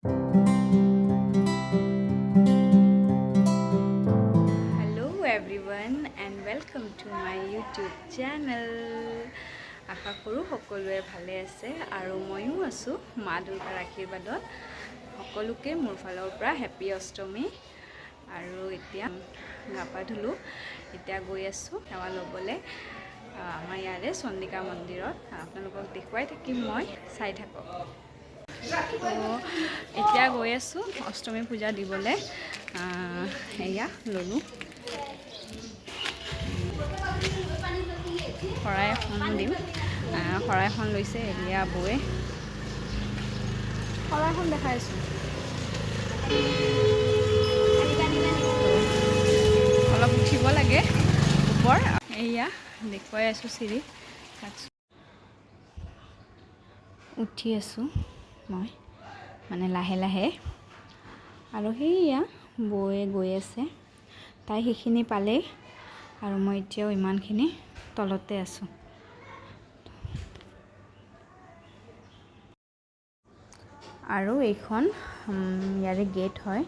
Hello everyone and welcome to my YouTube channel. আশা কৰো সকলোৱে ভালে আছে আৰু ময়ো আছো মা দুৰ্গাৰ আশীৰ্বাদত। সকলোকে মোৰ ফালৰ পৰা হেপী অষ্টমী। আৰু এতিয়া গাপা ধুলো, এতিয়া গৈ আছো সেৱা ল'বলৈ আমাৰ ইয়াৰে চন্দিকা মন্দিৰত। আপোনালোকক দেখুৱাই থাকিম, মই চাই থাকক। তো এতিয়া গৈ আছো অষ্টমী পূজা দিবলৈ। এয়া ল'লো শৰাই এখন দিম। শৰাইখন লৈছে এলিয়া বৌয়ে। শৰাইখন দেখাইছোঁ, অলপ উঠিব লাগে ওপৰ। এয়া দেখুৱাই আছোঁ চিৰি উঠি আছোঁ মই, মানে লাহে লাহে। আৰু সেয়া বৌয়ে গৈ আছে, তাই সেইখিনি পালেই আৰু মই এতিয়াও ইমানখিনি তলতে আছোঁ। আৰু এইখন ইয়াৰে গেট হয়,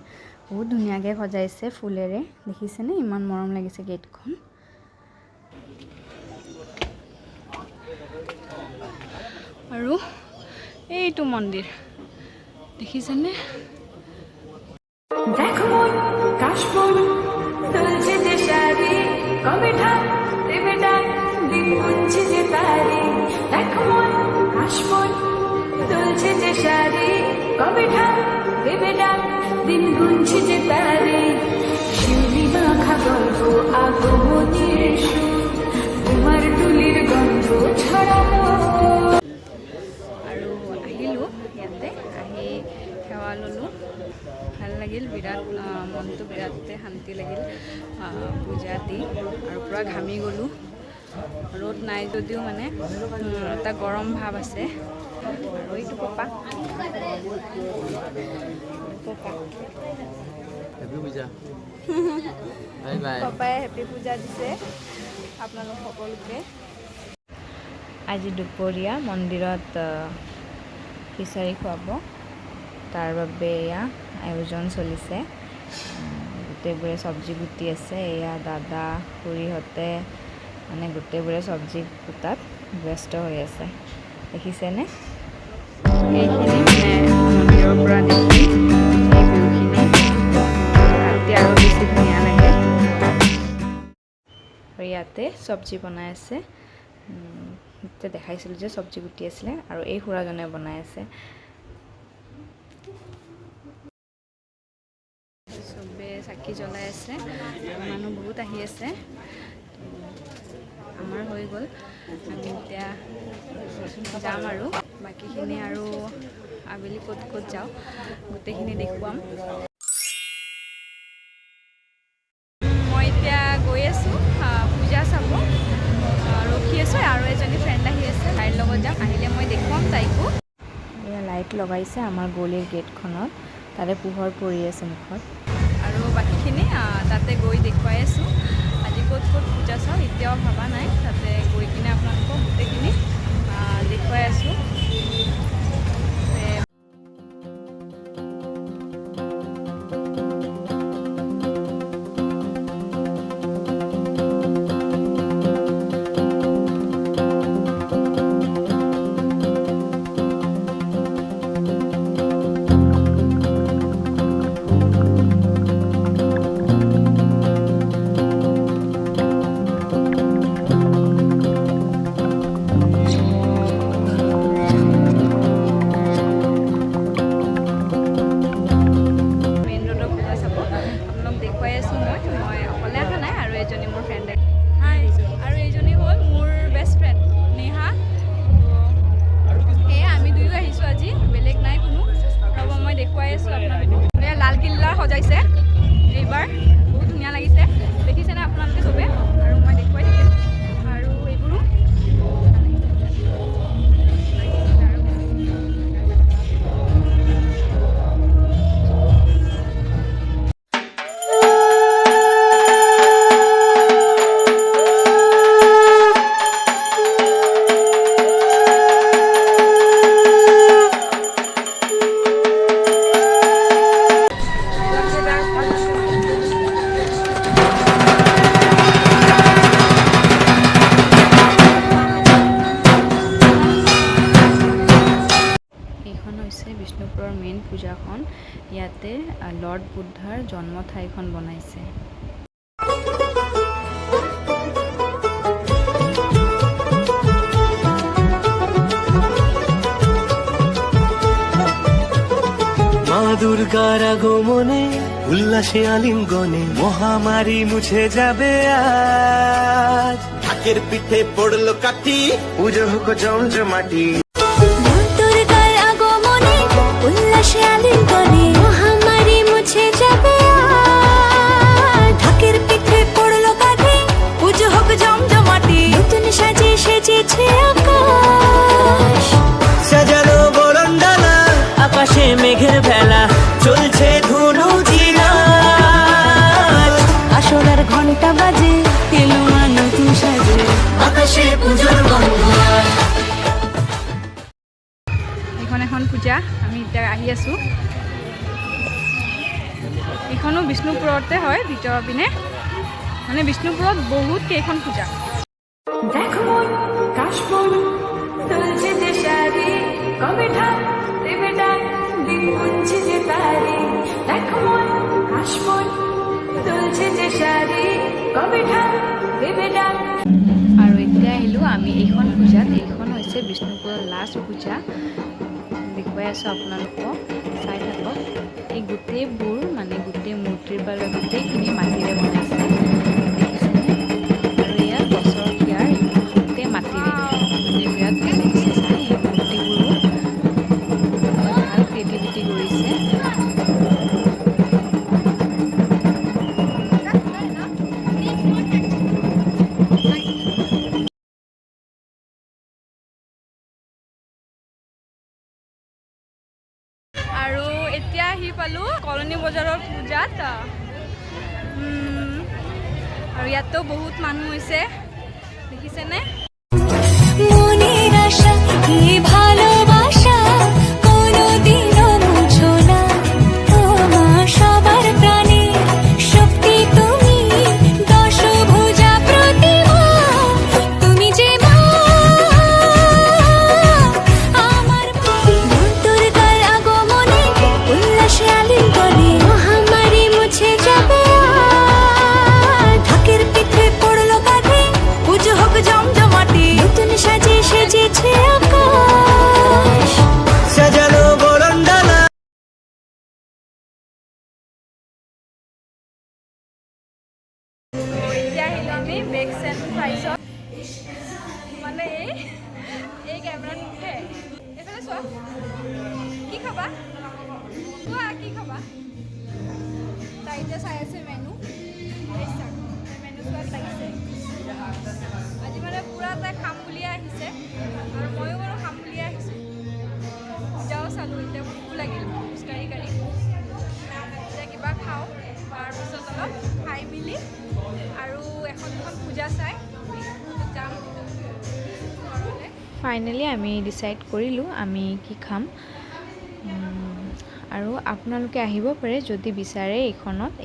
বহুত ধুনীয়াকৈ সজাইছে ফুলেৰে, দেখিছেনে? ইমান মৰম লাগিছে গেটখন। আৰু এইটো মন্দিৰ দেখিছেনে? আৰু আহিলোঁ ইয়াতে, আহি সেৱা ল'লোঁ। ভাল লাগিল, বিৰাট মনটো বিৰাটে শান্তি লাগিল পূজা দি। আৰু পূৰা ঘামি গ'লোঁ। ৰ'দ নাই যদিও মানে এটা গৰম ভাৱ আছে। আৰু এইটো পপা হেপী পূজা। Bye bye. পাপাই হেপী পূজা দিছে আপোনালোক সকলোকে। আজি দুপৰীয়া মন্দিৰত খিচাৰি খুৱাব, তাৰ বাবে এয়া আয়োজন চলিছে। গোটেইবোৰে চব্জি কুটি আছে। এয়া দাদা খুৰীহঁতে মানে গোটেইবোৰে চব্জি কুটাত ব্যস্ত হৈ আছে, দেখিছেনে? এইখিনি মানে মন্দিৰৰ পৰা দেখি এই ভিউখিনি ৰাতি আৰু বেছি ধুনীয়া লাগে। আৰু ইয়াতে চব্জি বনাই আছে, এতিয়া দেখাইছিলোঁ যে চব্জি কুটি আছিলে, আৰু এই খুৰাজনে বনাই আছে। চবে চাকি জ্বলাই আছে, মানুহ বহুত আহি আছে। আমাৰ হৈ গ'ল, আমি এতিয়া যাম আৰু বাকীখিনি আৰু আবেলি ক'ত ক'ত যাওঁ গোটেইখিনি দেখুৱাম। মই এতিয়া গৈ আছোঁ পূজা চাব, ৰখি আছোঁ। আৰু এজনী ফ্ৰেণ্ড আহি আছে, তাইৰ লগত যাম। আহিলে মই দেখুৱাম তাইকো। এয়া লাইট লগাইছে আমাৰ গলিৰ গেটখনত, তাতে পোহৰ পৰি আছে মুখত। আৰু বাকীখিনি তাতে গৈ দেখুৱাই আছোঁ। আজি ক'ত ক'ত পূজা চাওঁ এতিয়াও ভবা নাই, তাতে গৈ কিনে আপোনালোকক গোটেইখিনি দেখুৱাই আছোঁ। লাল কিল্লা সজাইছে এইবাৰ, বহুত ধুনীয়া লাগিছে, দেখিছেনে আপোনালোকে চবে? আৰু মই দেখুৱাই থাকিম আৰু এইবোৰো মেইন পূজাখন ইয়াতে লৰ্ড বুদ্ধাৰ জন্ম ঠাইখন বনাইছে। মা দুর্গার আগমনে উল্লাসে আলিঙ্গনে মহামারী মুছে যাবে আজ। ঢাকের পিঠে পড়লো কাঠি, পুজো হোক জমজমাটি। মা দুর্গার আগমনে উল্লাসে আলিঙ্গনে মহামারী মুছে যাবে আজ। ঢাকের পিঠে পড়লো কাঠি, পুজো হোক জমজমাটি। নতুন সাজে সেজেছে আকাশ, সাজানো বরণডালা, আকাশে মেঘের ভেলা, চলছে ধুনু জিনাজ। আসরের ঘন্টা বাজে, এলো মা নতুন সাজে, আকাশে পুজোর গন্ধ। এইখন এখন পূজা, আমি এতিয়া আহি আছোঁ। এইখনো বিষ্ণুপুৰতে হয়, ভিতৰৰ পিনে মানে বিষ্ণুপুৰত বহুত কেইখন পূজা। দেখো কাশবন তুলছে যে শাড়ি, কবে ঢাক দেবে ডাক, দিন গুনছে যে তারি। দেখো কাশবন তুলছে যে শাড়ি, কবে ঢাক দেবে ডাক। আৰু এতিয়া আহিলোঁ আমি এইখন পূজাত। এইখন হৈছে বিষ্ণুপুৰৰ লাষ্ট পূজা। দেখুৱাই আছোঁ আপোনালোকক, চাই থাকক। এই গোটেইবোৰ মানে গোটেই মূৰ্তিৰ পৰা গোটেইখিনি মাটিৰে বনাইছে, দেখিছেনে? আৰু এয়া গছৰ শিয়াৰ গোটেই মাটিৰে, মানে বিৰাট ভাল লাগিছে চাই। এই মূৰ্তিবোৰো ভাল ক্ৰিয়েটিভিটি কৰিছে। আৰু এতিয়া আহি পালোঁ কলনী বজাৰৰ পূজাত। আৰু ইয়াতো বহুত মানুহ হৈছে, দেখিছেনে? মনের আশা কি ভালোবাসা কোনোদিনও মুছো না, ও মা সবার প্রাণে শক্তি তুমি, দশভুজা প্রতিমা তুমি যে মা আমার। মা দুর্গার আগমনে উল্লাসে আলিঙ্গনে মহামারী মুছে যাবে আজ। ঢাকের পিঠে পড়লো কাঁধে, পুজো হোক জমজমাটি। নতুন সাজে সেজেছে আকাশ, সাজানো বরণডালা। এতিয়া আহিলোঁ আমি বেক্স এণ্ড ফ্ৰাইছত। মানে এই কেমেৰাত নুঠে। এইফালে চোৱা, কি খাবা? কোৱা কি খাবা? তাই এতিয়া চাই আছে মেনু। মেনু চোৱাত লাগিছে। আজি মানে পূৰা তাই খাম বুলিয়ে আহিছে, আৰু ময়ো বাৰু খাম বুলিয়ে আহিছোঁ। পূজাও চালোঁ, এতিয়া ভোক লাগিল খোজকাঢ়ি কাঢ়ি। এতিয়া কিবা খাওঁ, তাৰপিছত অলপ খাই মেলি আৰু এখন দুখন পূজা চাই যাম ঘৰলৈ। ফাইনেলি আমি ডিচাইড কৰিলোঁ আমি কি খাম। আৰু আপোনালোকে আহিব পাৰে যদি বিচাৰে।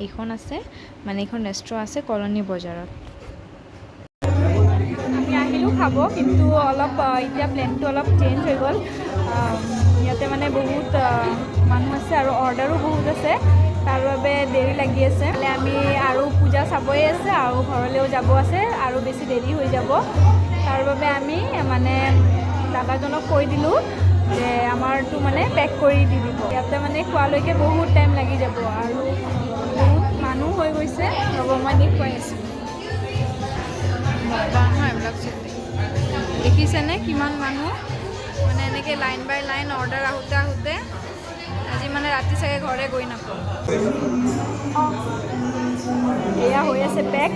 এইখন আছে মানে এইখন ৰেষ্টুৰেণ্ট আছে কলনী বজাৰত। আমি আহিলোঁ খাব, কিন্তু অলপ এতিয়া প্লেনটো অলপ চেঞ্জ হৈ গ'ল। ইয়াতে মানে বহুত মানুহ আছে আৰু অৰ্ডাৰো বহুত আছে, তাৰ বাবে দেৰি লাগি আছে। আমি আৰু পূজা চাবই আছে আৰু ঘৰলৈও যাব আছে, আৰু বেছি দেৰি হৈ যাব। তাৰ বাবে আমি মানে দাদাজনক কৈ দিলোঁ যে আমাৰটো মানে পেক কৰি দি দিব। ইয়াতে মানে খোৱালৈকে বহুত টাইম লাগি যাব, আৰু বহুত মানুহ হৈ গৈছে। ৰ'ব মই দেখুৱাই আছোঁ। এইবিলাক দেখিছেনে কিমান মানুহ? মানে এনেকৈ লাইন বাই লাইন অৰ্ডাৰ আহোঁতে আহোঁতে আজি মানে ৰাতি চাগে ঘৰে গৈ নাপাওঁ। এয়া হৈ আছে পেক।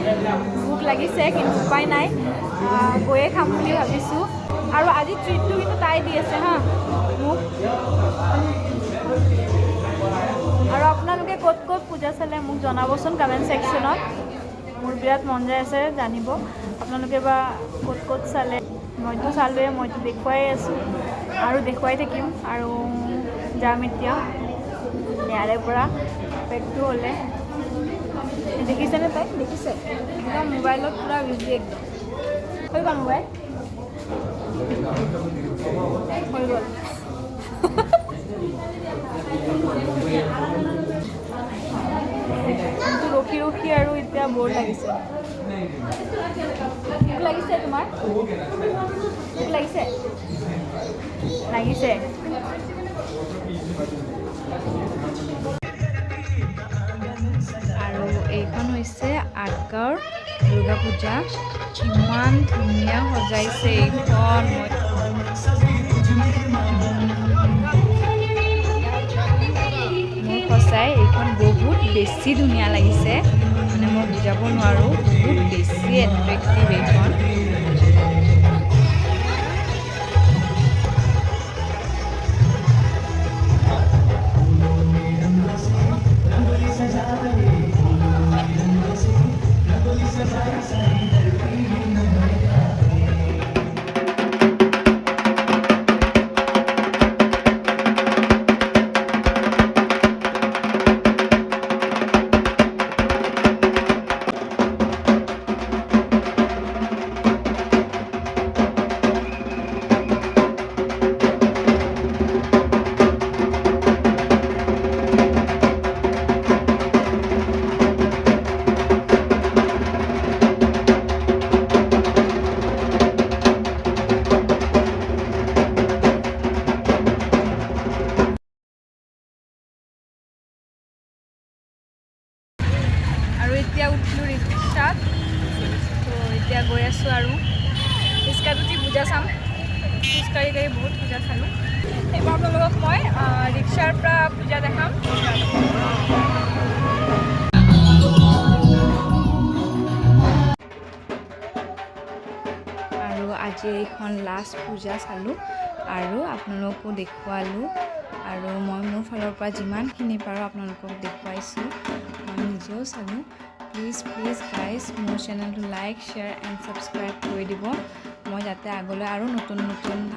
ভোক লাগিছে কিন্তু উপায় নাই, গৈয়ে খাম বুলি ভাবিছোঁ। আৰু আজি ট্ৰিটটো কিন্তু তাই দি আছে হা মোক। আৰু আপোনালোকে ক'ত ক'ত পূজা চালে মোক জনাবচোন কমেণ্ট ছেকশ্যনত। মোৰ বিৰাট মন যায় আছে জানিব আপোনালোকে বা ক'ত ক'ত চালে। মইতো চালোৱে, মইতো দেখুৱাই আছোঁ আৰু দেখুৱাই থাকিম। আৰু যাম এতিয়া ইয়াৰে পৰা পেকটো হ'লে। দেখিছেনে তাই? দেখিছে একদম মোবাইলত পূৰা বিজি একদম। হৈ গ'ল মোবাইল, হৈ গ'ল। কিন্তু ৰখি ৰখি আৰু এতিয়া বৰ লাগিছে ভোক লাগিছে তোমাৰ ভোক লাগিছে লাগিছে আৰু এইখন হৈছে আটগাঁৱৰ দুৰ্গা পূজা কিমান ধুনীয়া সজাইছে এইখন মোৰ সঁচাই এইখন বহুত বেছি ধুনীয়া লাগিছে মানে মই বুজাব নোৱাৰোঁ বহুত বেছি এট্ৰেক্টিভ এইখন আৰু এতিয়া উঠিলোঁ ৰিক্সাত তো এতিয়া গৈ আছোঁ আৰু খোজকাঢ়ি পূজা চাম খোজকাঢ়ি বহুত পূজা চালোঁ এইবাৰ আপোনালোকক মই ৰিক্সাৰ পৰা পূজা দেখাম আৰু আজি এইখন লাষ্ট পূজা চালোঁ আৰু আপোনালোকো দেখুৱালোঁ আৰু মই মোৰ ফালৰ পৰা যিমানখিনি পাৰোঁ আপোনালোকক দেখুৱাইছোঁ মই নিজেও চালোঁ প্লিজ গাইজ মোৰ চেনেলটো লাইক শ্বেয়াৰ এণ্ড ছাবস্ক্ৰাইব কৰি দিব মই যাতে আগলৈ আৰু নতুন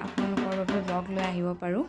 আপোনালোকৰ বাবে ব্লগ লৈ আহিব পাৰোঁ